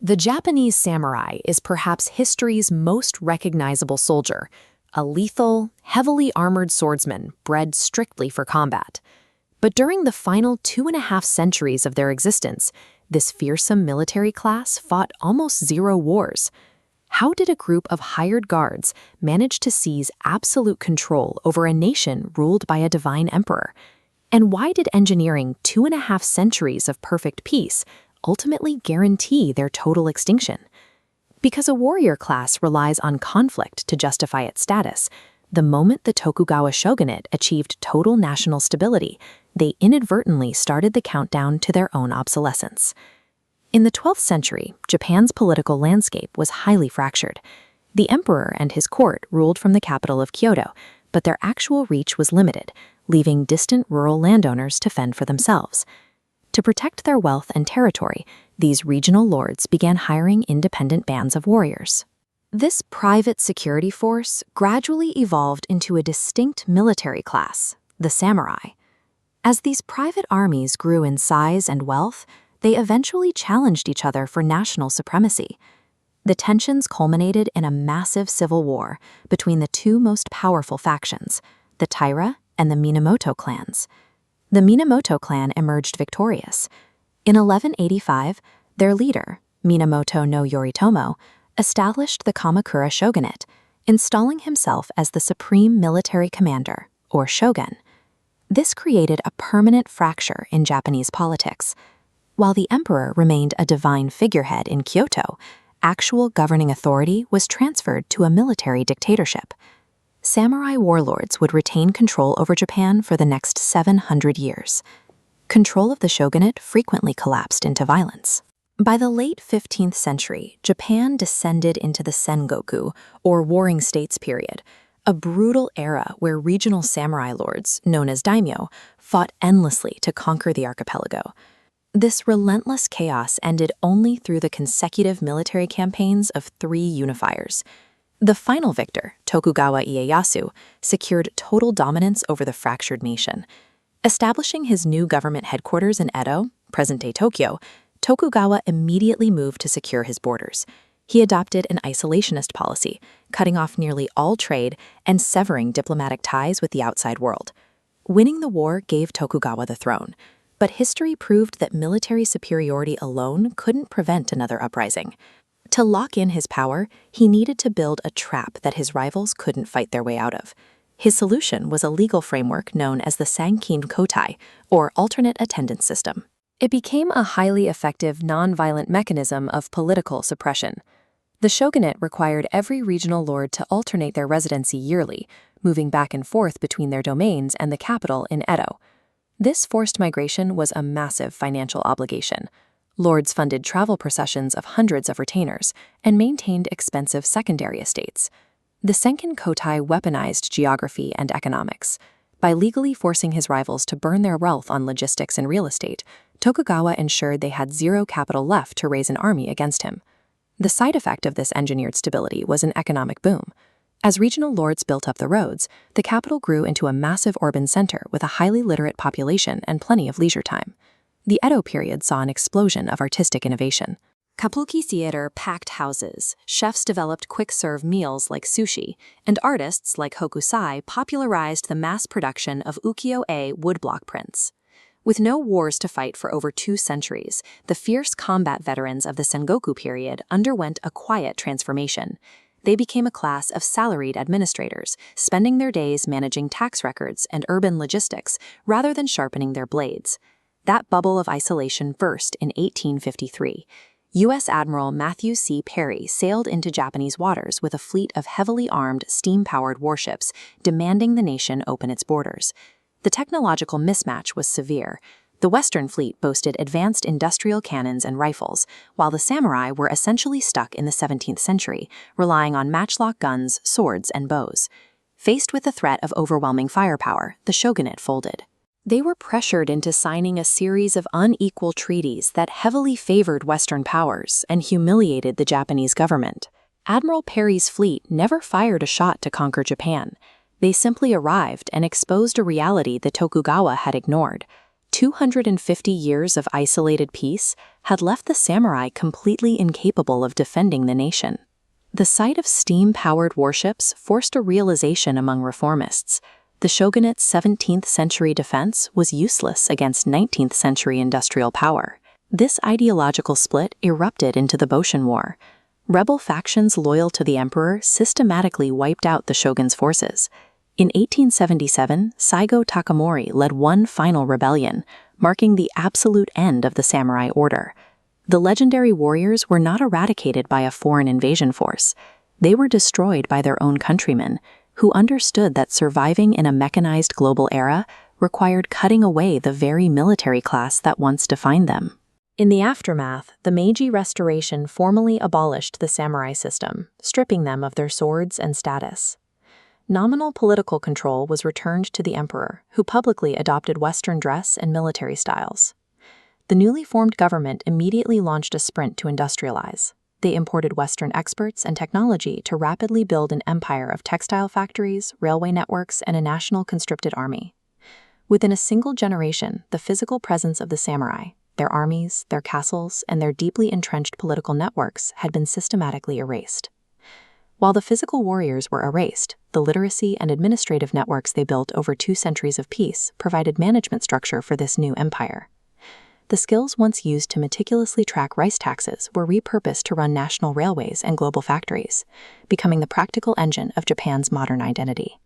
The Japanese samurai is perhaps history's most recognizable soldier, a lethal, heavily armored swordsman bred strictly for combat. But during the final 2.5 centuries of their existence, this fearsome military class fought almost zero wars. How did a group of hired guards manage to seize absolute control over a nation ruled by a divine emperor? And why did engineering 2.5 centuries of perfect peace ultimately guarantee their total extinction? Because a warrior class relies on conflict to justify its status, the moment the Tokugawa Shogunate achieved total national stability, they inadvertently started the countdown to their own obsolescence. In the 12th century, Japan's political landscape was highly fractured. The emperor and his court ruled from the capital of Kyoto, but their actual reach was limited, leaving distant rural landowners to fend for themselves. To protect their wealth and territory, these regional lords began hiring independent bands of warriors. This private security force gradually evolved into a distinct military class, the samurai. As these private armies grew in size and wealth, they eventually challenged each other for national supremacy. The tensions culminated in a massive civil war between the two most powerful factions, the Taira and the Minamoto clans. The Minamoto clan emerged victorious. In 1185, their leader, Minamoto no Yoritomo, established the Kamakura Shogunate, installing himself as the supreme military commander, or shogun. This created a permanent fracture in Japanese politics. While the emperor remained a divine figurehead in Kyoto, actual governing authority was transferred to a military dictatorship. Samurai warlords would retain control over Japan for the next 700 years. Control of the shogunate frequently collapsed into violence. By the late 15th century, Japan descended into the Sengoku, or Warring States period, a brutal era where regional samurai lords, known as daimyo, fought endlessly to conquer the archipelago. This relentless chaos ended only through the consecutive military campaigns of 3 unifiers. The final victor, Tokugawa Ieyasu, secured total dominance over the fractured nation. Establishing his new government headquarters in Edo, present-day Tokyo, Tokugawa immediately moved to secure his borders. He adopted an isolationist policy, cutting off nearly all trade and severing diplomatic ties with the outside world. Winning the war gave Tokugawa the throne, but history proved that military superiority alone couldn't prevent another uprising. To lock in his power, he needed to build a trap that his rivals couldn't fight their way out of. His solution was a legal framework known as the Sankin Kotai, or alternate attendance system. It became a highly effective non-violent mechanism of political suppression. The shogunate required every regional lord to alternate their residency yearly, moving back and forth between their domains and the capital in Edo. This forced migration was a massive financial obligation. Lords funded travel processions of hundreds of retainers and maintained expensive secondary estates. The Senkin Kotai weaponized geography and economics. By legally forcing his rivals to burn their wealth on logistics and real estate, Tokugawa ensured they had zero capital left to raise an army against him. The side effect of this engineered stability was an economic boom. As regional lords built up the roads, the capital grew into a massive urban center with a highly literate population and plenty of leisure time. The Edo period saw an explosion of artistic innovation. Kabuki theater packed houses, chefs developed quick-serve meals like sushi, and artists like Hokusai popularized the mass production of ukiyo-e woodblock prints. With no wars to fight for over 2 centuries, the fierce combat veterans of the Sengoku period underwent a quiet transformation. They became a class of salaried administrators, spending their days managing tax records and urban logistics rather than sharpening their blades. That bubble of isolation burst in 1853. U.S. Admiral Matthew C. Perry sailed into Japanese waters with a fleet of heavily armed, steam-powered warships, demanding the nation open its borders. The technological mismatch was severe. The Western fleet boasted advanced industrial cannons and rifles, while the samurai were essentially stuck in the 17th century, relying on matchlock guns, swords, and bows. Faced with the threat of overwhelming firepower, the shogunate folded. They were pressured into signing a series of unequal treaties that heavily favored Western powers and humiliated the Japanese government. Admiral Perry's fleet never fired a shot to conquer Japan. They simply arrived and exposed a reality that Tokugawa had ignored. 250 years of isolated peace had left the samurai completely incapable of defending the nation. The sight of steam-powered warships forced a realization among reformists. The shogunate's 17th-century defense was useless against 19th-century industrial power. This ideological split erupted into the Boshin War. Rebel factions loyal to the emperor systematically wiped out the shogun's forces. In 1877, Saigo Takamori led one final rebellion, marking the absolute end of the samurai order. The legendary warriors were not eradicated by a foreign invasion force. They were destroyed by their own countrymen, who understood that surviving in a mechanized global era required cutting away the very military class that once defined them. In the aftermath, the Meiji Restoration formally abolished the samurai system, stripping them of their swords and status. Nominal political control was returned to the emperor, who publicly adopted Western dress and military styles. The newly formed government immediately launched a sprint to industrialize. They imported Western experts and technology to rapidly build an empire of textile factories, railway networks, and a national conscripted army. Within a single generation, the physical presence of the samurai, their armies, their castles, and their deeply entrenched political networks had been systematically erased. While the physical warriors were erased, the literacy and administrative networks they built over 2 centuries of peace provided management structure for this new empire. The skills once used to meticulously track rice taxes were repurposed to run national railways and global factories, becoming the practical engine of Japan's modern identity.